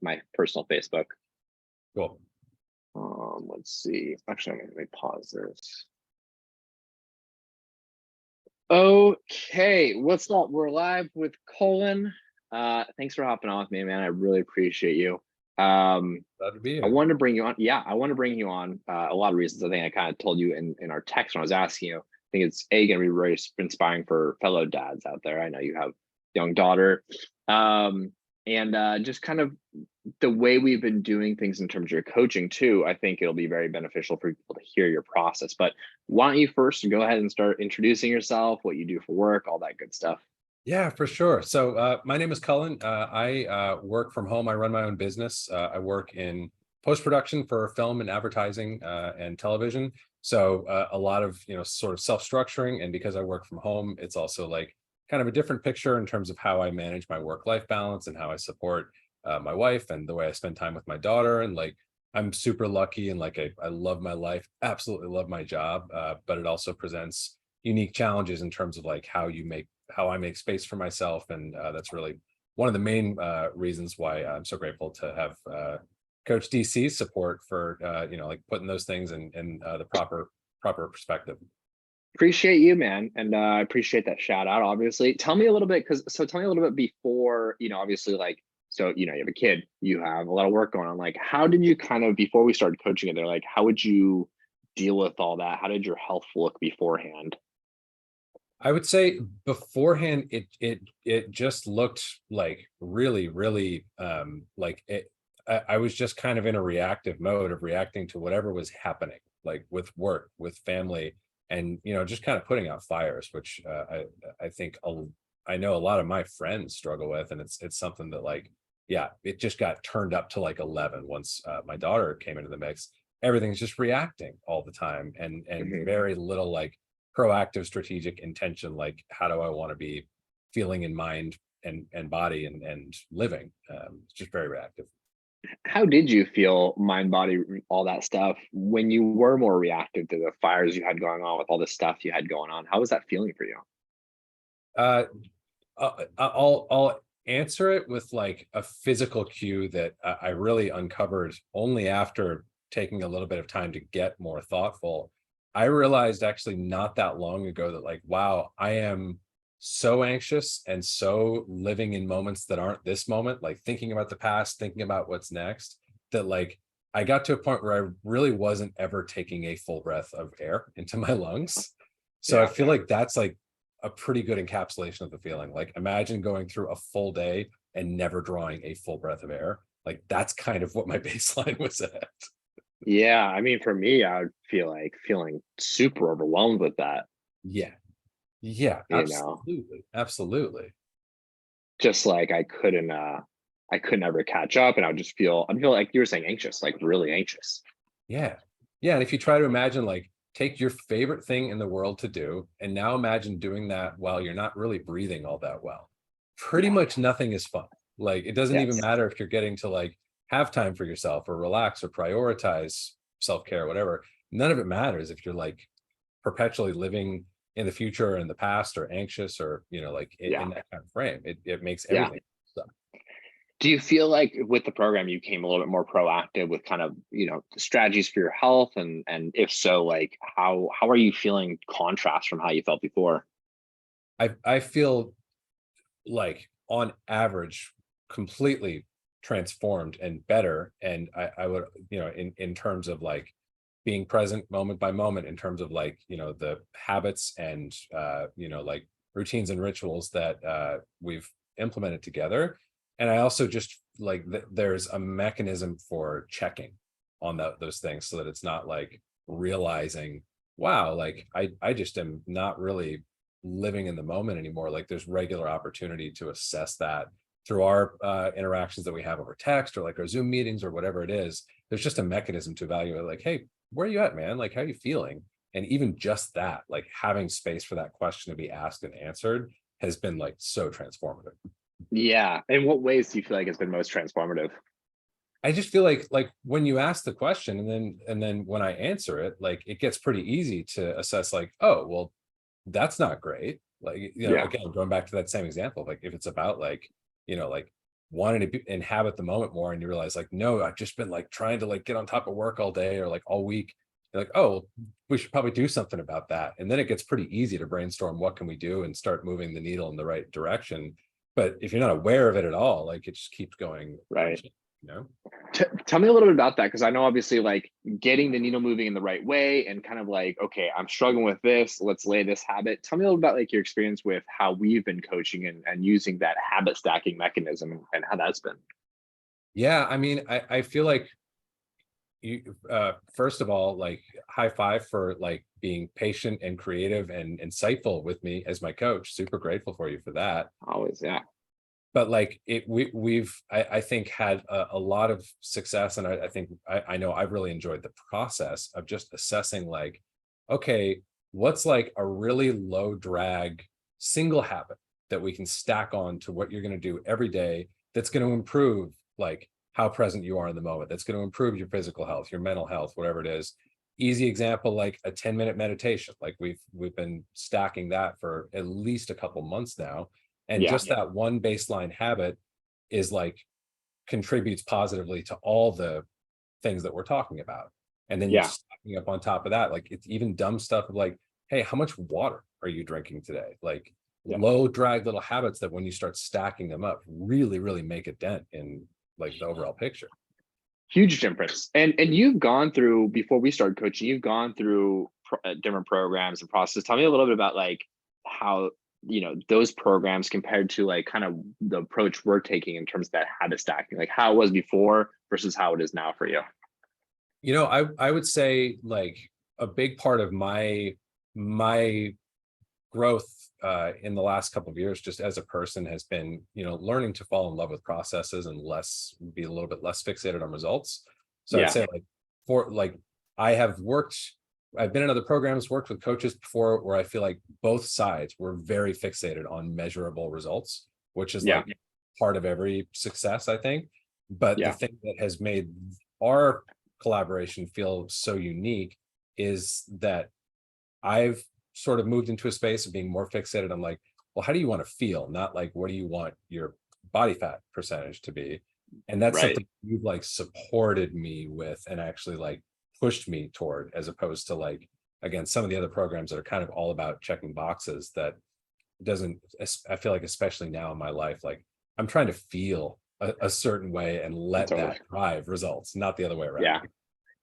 my personal Facebook. Cool. Let's see. Actually, let me pause this. Okay, what's up? We're live with Cullen. Thanks for hopping on with me, man. I really appreciate you. Glad to be I here. wanted to bring you on. Yeah, I want to bring you on. A lot of reasons. I think I kind of told you in our text when I was asking you. I think it's going to be very inspiring for fellow dads out there. I know you have a young daughter, and just kind of the way we've been doing things in terms of your coaching too. I think it'll be very beneficial for people to hear your process. But why don't you first go ahead and start introducing yourself, what you do for work, all that good stuff. Yeah, for sure. So my name is Cullen. I work from home. I run my own business. I work in post-production for film and advertising and television. So a lot of, sort of self-structuring. And because I work from home, it's also like kind of a different picture in terms of how I manage my work-life balance and how I support my wife and the way I spend time with my daughter. And like, I'm super lucky and like I love my life, absolutely love my job, but it also presents unique challenges in terms of like how I make space for myself. And that's really one of the main reasons why I'm so grateful to have Coach DC's support for, like putting those things in the proper perspective. Appreciate you, man, and I appreciate that shout out. Obviously, tell me a little bit tell me a little bit before obviously like you have a kid, you have a lot of work going on. Like, how did you kind of before we started coaching it? There, like, how would you deal with all that? How did your health look beforehand? I would say beforehand, it just looked like really like it. I was just kind of in a reactive mode of reacting to whatever was happening, like with work, with family, and just kind of putting out fires, which I think I know a lot of my friends struggle with, and it's something that like yeah, it just got turned up to like 11 once my daughter came into the mix. Everything's just reacting all the time, and Mhm. very little like proactive strategic intention, like how do I want to be feeling in mind and body and living. It's just very reactive. How did you feel, mind, body, all that stuff, when you were more reactive to the fires you had going on with all the stuff you had going on? How was that feeling for you? uh I'll answer it with like a physical cue that I really uncovered only after taking a little bit of time to get more thoughtful. I realized actually not that long ago that like, wow, I am so anxious and so living in moments that aren't this moment, like thinking about the past, thinking about what's next, that like I got to a point where I really wasn't ever taking a full breath of air into my lungs. So I Yeah. feel like that's like a pretty good encapsulation of the feeling. Like imagine going through a full day and never drawing a full breath of air. Like that's kind of what my baseline was at. Yeah, I mean, for me, I would feel like feeling super overwhelmed with that, Yeah. Yeah, you know, absolutely. Absolutely. just like I couldn't ever catch up and I'd feel like you were saying anxious, like really anxious. Yeah. Yeah. And if you try to imagine, like, take your favorite thing in the world to do, and now imagine doing that while you're not really breathing all that well. Pretty Yeah. much nothing is fun. Like, it doesn't even Yes. matter if you're getting to like have time for yourself or relax or prioritize self care, whatever. None of it matters if you're like perpetually living in the future or in the past or anxious or, like Yeah. in that kind of frame. It makes Yeah. everything. So Do you feel like with the program you came a little bit more proactive with kind of, strategies for your health, and if so, like how are you feeling contrast from how you felt before? I feel like on average completely transformed and better. And I would, in terms of like being present moment by moment, in terms of like the habits and like routines and rituals that we've implemented together. And I also just like there's a mechanism for checking on those things, so that it's not like realizing, wow, like I just am not really living in the moment anymore. Like there's regular opportunity to assess that through our interactions that we have over text or like our Zoom meetings or whatever it is. There's just a mechanism to evaluate, like, hey, where are you at, man? Like, how are you feeling? And even just that, like having space for that question to be asked and answered has been like so transformative. Yeah. In what ways do you feel like it's been most transformative? I just feel like when you ask the question and then when I answer it, like it gets pretty easy to assess like, oh, well, that's not great. Like, Yeah. again, going back to that same example, like if it's about like, like wanting to inhabit the moment more, and you realize like, no, I've just been like trying to like get on top of work all day or like all week. You're like, oh, we should probably do something about that. And then it gets pretty easy to brainstorm what can we do and start moving the needle in the right direction. But if you're not aware of it at all, like it just keeps going Right. unchecked, you know? Tell me a little bit about that, because I know obviously like getting the needle moving in the right way and kind of like, okay, I'm struggling with this, let's lay this habit. Tell me a little about like your experience with how we've been coaching and using that habit stacking mechanism and how that's been. Yeah, I mean, I feel like you first of all, like high five for like being patient and creative and insightful with me as my coach. Super grateful for you for that. Always, yeah. But like I think had a lot of success, and I think I know I've really enjoyed the process of just assessing like, okay, what's like a really low drag single habit that we can stack on to what you're going to do every day that's going to improve like how present you are in the moment, that's going to improve your physical health, your mental health, whatever it is. Easy example, like a 10-minute meditation. Like we've been stacking that for at least a couple months now, and Yeah. just that one baseline habit is like contributes positively to all the things that we're talking about. And then Yeah. stacking up on top of that, like it's even dumb stuff of like, hey, how much water are you drinking today? Like Yeah. low drag little habits that when you start stacking them up, really, really make a dent in like the overall picture. Huge difference. And you've gone through, before we started coaching, you've gone through different programs and processes. Tell me a little bit about like how, those programs compared to like kind of the approach we're taking in terms of that habit stacking, like how it was before versus how it is now for you. I would say like a big part of my growth in the last couple of years, just as a person, has been, learning to fall in love with processes and be a little bit less fixated on results. So I'd Yeah. say like for like I have worked, I've been in other programs, worked with coaches before where I feel like both sides were very fixated on measurable results, which is Yeah. like part of every success, I think. But the Yeah. thing that has made our collaboration feel so unique is that I've sort of moved into a space of being more fixated on like, well, how do you want to feel? Not like, what do you want your body fat percentage to be? And that's Right. something you've like supported me with and actually like pushed me toward, as opposed to like, again, some of the other programs that are kind of all about checking boxes that doesn't, I feel like, especially now in my life, like I'm trying to feel a certain way and let Totally. that drive results, not the other way around. Yeah.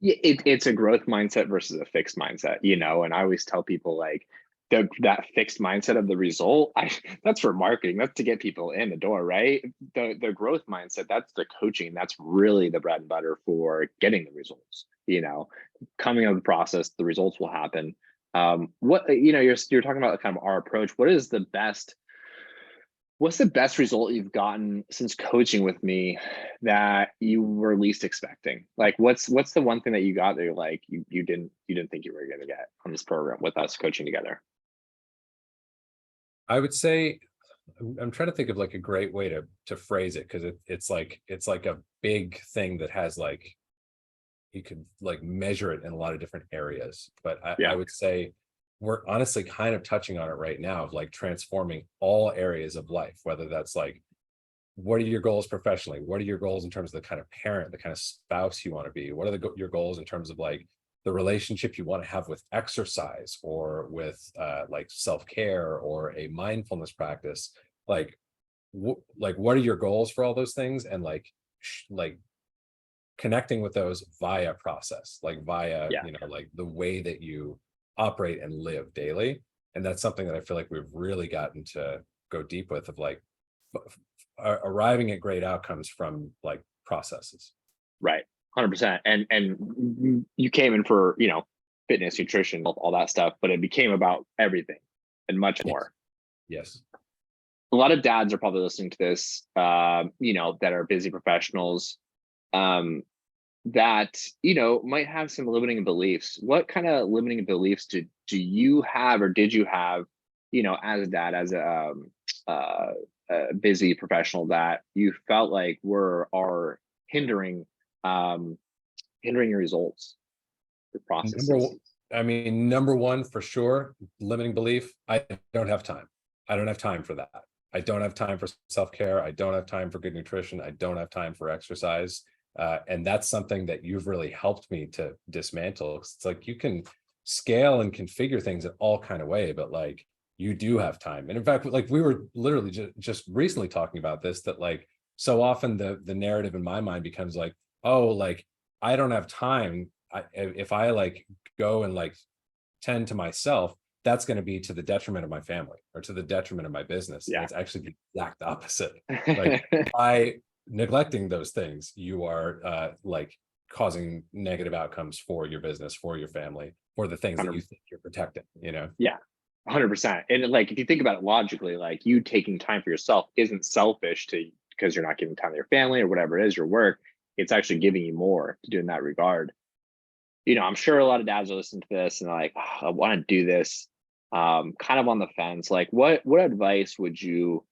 Yeah, it's a growth mindset versus a fixed mindset, and I always tell people like that fixed mindset of the result, that's for marketing, that's to get people in the door, right? The growth mindset, that's the coaching, that's really the bread and butter for getting the results. Coming out of the process, the results will happen. What you're talking about kind of our approach. What's the best result you've gotten since coaching with me that you were least expecting? Like what's the one thing that you got that you're like you didn't think you were going to get on this program with us coaching together? I would say I'm trying to think of like a great way to phrase it, because it's like a big thing that has like you could like measure it in a lot of different areas. But I Yeah. would say we're honestly kind of touching on it right now of like transforming all areas of life, whether that's like, what are your goals professionally? What are your goals in terms of the kind of parent, the kind of spouse you want to be? What are your goals in terms of like the relationship you want to have with exercise or with like self-care or a mindfulness practice? Like, like what are your goals for all those things? And like connecting with those via process, like via, Yeah. like the way that you operate and live daily. And that's something that I feel like we've really gotten to go deep with, of like arriving at great outcomes from like processes. Right. 100%. And you came in for, fitness, nutrition, all that stuff, but it became about everything and much Yes. more. Yes. A lot of dads are probably listening to this, that are busy professionals, um, that might have some limiting beliefs. What kind of limiting beliefs do you have, or did you have, as a dad, as uh, a busy professional, that you felt like are hindering um, hindering your results, your Number processes? one, I mean, number one for sure, limiting belief. I don't have time. I don't have time for that. I don't have time for self-care. I don't have time for good nutrition. I don't have time for exercise. And that's something that you've really helped me to dismantle. It's like you can scale and configure things in all kind of way, but like you do have time. And in fact, like we were literally just recently talking about this, that like so often the narrative in my mind becomes like, oh, like I don't have time. If I like go and like tend to myself, that's going to be to the detriment of my family or to the detriment of my business. And Yeah. it's actually the exact opposite. Like by neglecting those things, you are like causing negative outcomes for your business, for your family, for the things that you think you're protecting, you know? Yeah, 100%. And like, if you think about it logically, like you taking time for yourself isn't selfish to because you're not giving time to your family or whatever it is, your work. It's actually giving you more to do in that regard. I'm sure a lot of dads are listening to this and they're like, "Oh, I want to do this." Kind of on the fence. Like, what advice would you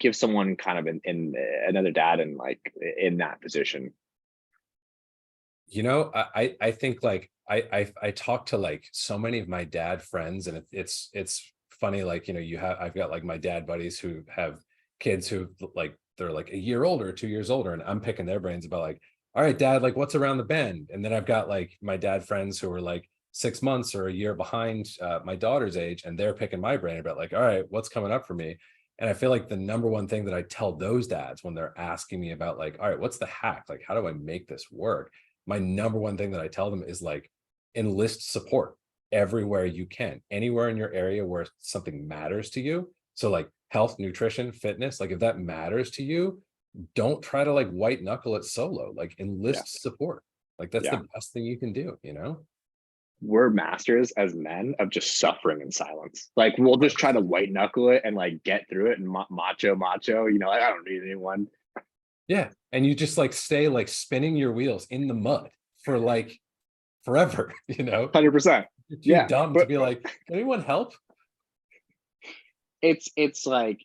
give someone kind of in another dad and like in that position? You know, I think like I talk to like so many of my dad friends, and it's funny, like, you know, I've got like my dad buddies who have kids who like they're like a year older, 2 years older, and I'm picking their brains about like, all right, dad, like what's around the bend? And then I've got like my dad friends who are like 6 months or a year behind my daughter's age, and they're picking my brain about like, all right, what's coming up for me? And I feel like the number one thing that I tell those dads when they're asking me about like, all right, what's the hack? Like, how do I make this work? My number one thing that I tell them is like enlist support everywhere you can, anywhere in your area where something matters to you. So like health, nutrition, fitness, like if that matters to you, don't try to like white knuckle it solo, like Yeah, enlist support. Like that's yeah. the best thing you can do, you know? We're masters as men of just suffering in silence. Like we'll just try to 100%. white knuckle it and like get through it and macho. Like I don't need anyone. Yeah. And you just like stay like spinning your wheels in the mud for like forever, you know? 100%. You're too Yeah, dumb to but be like, can anyone help? it's like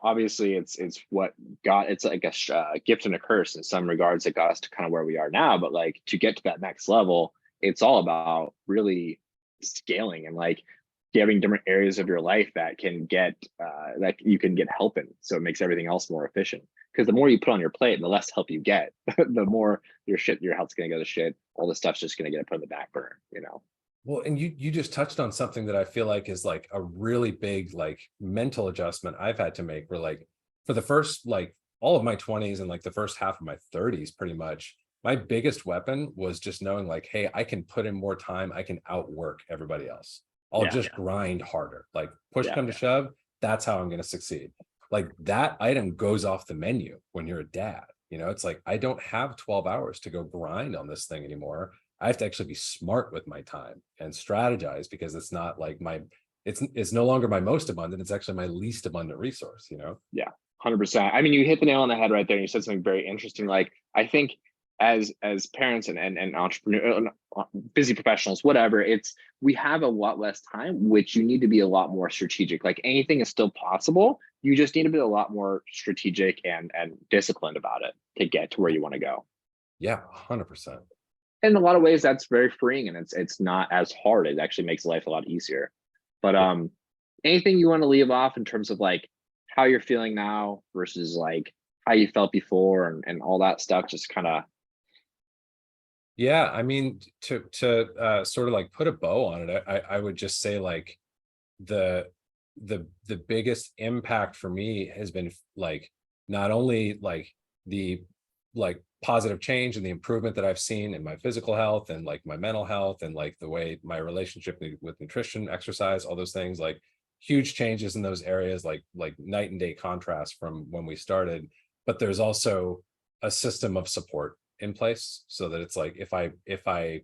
obviously it's what got it's like a gift and a curse in some regards that got us to kind of where we are now. But like to get to that next level, it's all about really scaling and like having different areas of your life that can get that you can get help in, so it makes everything else more efficient. Because the more you put on your plate, the less help you get, the more your health's gonna go to shit. All this stuff's just gonna get put in the back burner. Well, and you just touched on something that I feel like is like a really big like mental adjustment I've had to make, where like for the first like all of my 20s and like the first half of my 30s pretty much, my biggest weapon was just knowing like, hey, I can put in more time, I can outwork everybody else. I'll Yeah, just grind harder. Like push yeah, come to shove, that's how I'm going to succeed. Like that item goes off the menu when you're a dad. You know, it's like I don't have 12 hours to go grind on this thing anymore. I have to actually be smart with my time and strategize, because it's not like it's no longer my most abundant. It's actually my least abundant resource, you know? yeah, 100%. I mean, you hit the nail on the head right there. And you said something very interesting. Like, I think as parents and entrepreneur, busy professionals, whatever, it's we have a lot less time, which you need to be a lot more strategic. Like anything is still possible. You just need to be a lot more strategic and disciplined about it to get to where you want to go. Yeah, 100%. In a lot of ways, that's very freeing and it's not as hard. It actually makes life a lot easier. But Yeah. anything you want to leave off in terms of like how you're feeling now versus like how you felt before and all that stuff, just kind of. Yeah, I mean, to sort of like put a bow on it, I would just say like the the biggest impact for me has been like not only like the like positive change and the improvement that I've seen in my physical health and like my mental health and like the way my relationship with nutrition, exercise, all those things, like huge changes in those areas, like night and day contrast from when we started. But there's also a system of support in place, so that it's like if I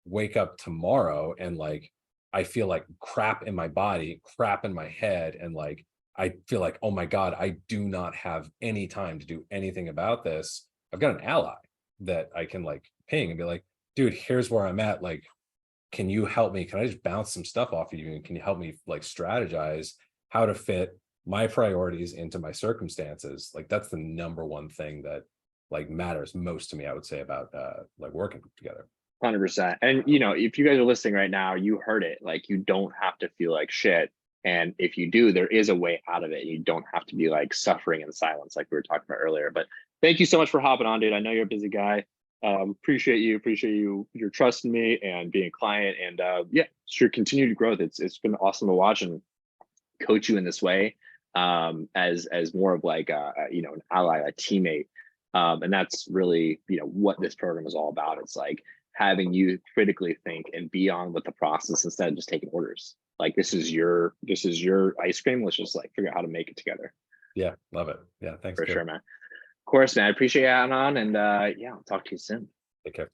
wake up tomorrow and like I feel like crap in my body, crap in my head, and like I feel like, oh my God, I do not have any time to do anything about this. I've got an ally that I can like ping and be like, dude, here's where I'm at. Like, can you help me? Can I just bounce some stuff off of you? And can you help me like strategize how to fit my priorities into my circumstances? Like that's the number one thing that like matters most to me, I would say, about like working together. 100%. And if you guys are listening right now, you heard it. Like you don't have to feel like shit And if you do, there is a way out of it. You don't have to be like suffering in silence, like we were talking about earlier. But thank you so much for hopping on, dude. I know you're a busy guy. Appreciate you, your trust in me and being a client. And yeah, sure, continued growth. It's been awesome to watch and coach you in this way, as more of like you know, an ally, a teammate. And that's really, you know, what this program is all about. It's like having you critically think and be on with the process instead of just taking orders. Like this is your ice cream. Let's just like figure out how to make it together. Yeah, love it. Yeah, thanks, For Joe. sure, man. Of course, man. I appreciate you having on, and yeah, I'll talk to you soon. Take care.